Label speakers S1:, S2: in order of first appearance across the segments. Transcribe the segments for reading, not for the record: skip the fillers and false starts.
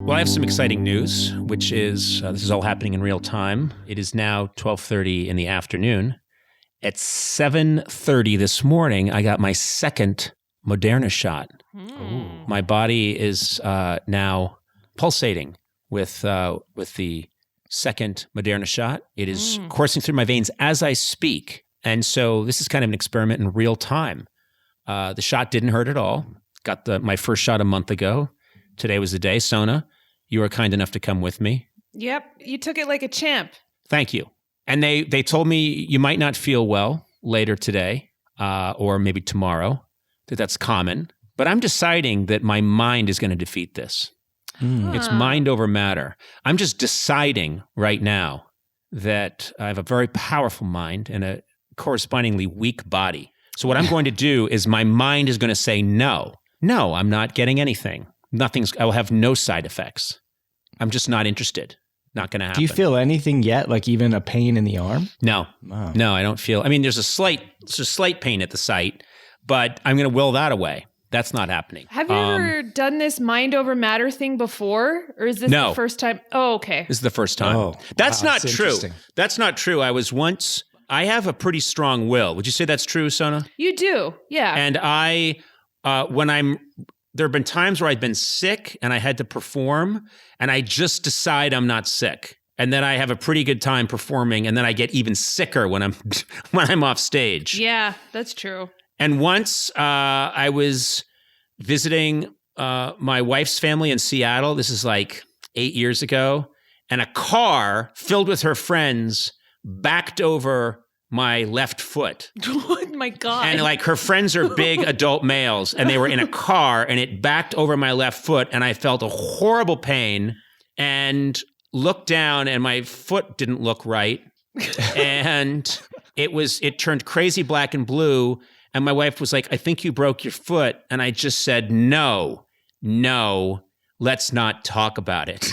S1: Well, I have some exciting news, which is this is all happening in real time. It is now 12:30 in the afternoon. At 7:30 this morning, I got my second Moderna shot. My body is now pulsating with the second Moderna shot. It is coursing through my veins as I speak. And so this is kind of an experiment in real time. The shot didn't hurt at all. Got my first shot a month ago. Today was the day. Sona, you were kind enough to come with me.
S2: Yep, you took it like a champ.
S1: Thank you. And they told me you might not feel well later today or maybe tomorrow, that's common. But I'm deciding that my mind is going to defeat this. It's mind over matter. I'm just deciding right now that I have a very powerful mind and a correspondingly weak body. So what I'm going to do is my mind is going to say, no, I'm not getting anything. I will have no side effects. I'm just not interested. Not going to happen.
S3: Do you feel anything yet? Like even a pain in the arm?
S1: No.
S3: Wow.
S1: No, I don't feel. I mean, there's a slight pain at the site, but I'm going to will that away. That's not happening.
S2: Have you ever done this mind over matter thing before? Or is this the first time? Oh, okay.
S1: This is the first time.
S3: Oh,
S1: That's
S3: wow,
S1: not true. That's not true. I have a pretty strong will. Would you say that's true, Sona?
S2: You do. Yeah.
S1: And there have been times where I've been sick and I had to perform and I just decide I'm not sick. And then I have a pretty good time performing and then I get even sicker when I'm off stage.
S2: Yeah, that's true.
S1: And once I was visiting my wife's family in Seattle. This is like 8 years ago. And a car filled with her friends backed over my left foot.
S2: Oh my God.
S1: And like her friends are big adult males and they were in a car and it backed over my left foot and I felt a horrible pain and looked down and my foot didn't look right. And it turned crazy black and blue. And my wife was like, I think you broke your foot. And I just said, no, let's not talk about it.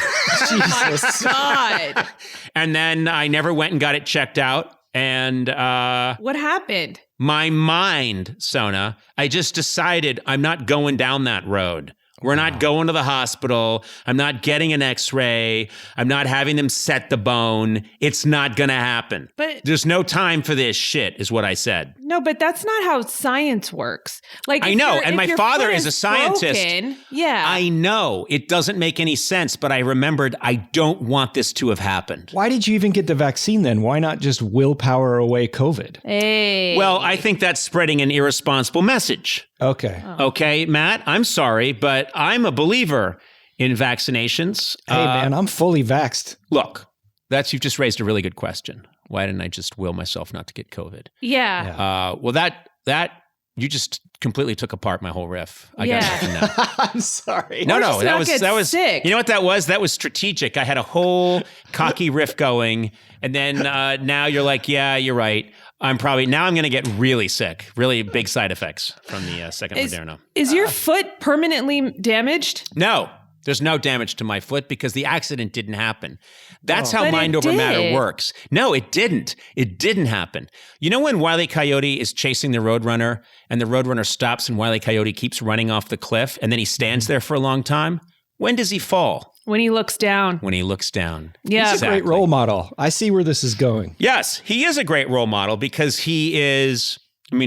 S2: Oh my God.
S1: And then I never went and got it checked out. And
S2: what happened?
S1: My mind, Sona, I just decided I'm not going down that road. We're not going to the hospital. I'm not getting an x-ray. I'm not having them set the bone. It's not going to happen.
S2: But
S1: there's no time for this shit, is what I said.
S2: No, but that's not how science works. Like
S1: I know, and my father is a scientist.
S2: Broken, yeah.
S1: I know. It doesn't make any sense, but I remembered I don't want this to have happened.
S3: Why did you even get the vaccine then? Why not just willpower away COVID?
S2: Hey.
S1: Well, I think that's spreading an irresponsible message.
S3: Okay.
S1: Okay, Matt, I'm sorry, but I'm a believer in vaccinations.
S3: Hey, man, I'm fully vaxxed.
S1: Look, you've just raised a really good question. Why didn't I just will myself not to get COVID?
S2: Yeah.
S1: Well, that you just completely took apart my whole riff. I got nothing now.
S3: I'm sorry.
S1: No, that was
S2: sick.
S1: You know what that was? That was strategic. I had a whole cocky riff going, and then now you're like, yeah, you're right. I'm going to get really sick, really big side effects from the second Moderna.
S2: Is your foot permanently damaged?
S1: No, there's no damage to my foot because the accident didn't happen. That's how mind over matter works. No, it didn't. It didn't happen. You know when Wile E. Coyote is chasing the Roadrunner and the Roadrunner stops and Wile E. Coyote keeps running off the cliff and then he stands there for a long time? When does he fall?
S2: When he looks down.
S1: When he looks down.
S2: Yeah.
S3: He's a great role model. I see where this is going.
S1: Yes, he is a great role model because he is,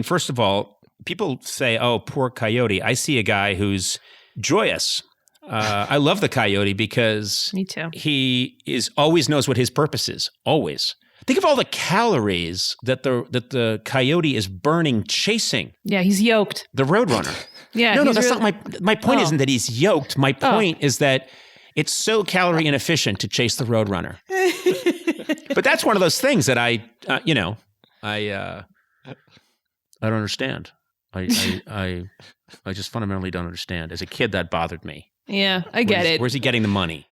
S1: first of all, people say, oh, poor Coyote. I see a guy who's joyous. I love the Coyote because
S2: Me too.
S1: He always knows what his purpose is. Always. Think of all the calories that the Coyote is burning chasing.
S2: Yeah, he's yoked.
S1: The Roadrunner.
S2: Yeah.
S1: No, that's not my point. Isn't that he's yoked? My point is that it's so calorie inefficient to chase the Roadrunner. But that's one of those things that I don't understand. I just fundamentally don't understand. As a kid, that bothered me.
S2: Yeah, I get it.
S1: Where's he getting the money?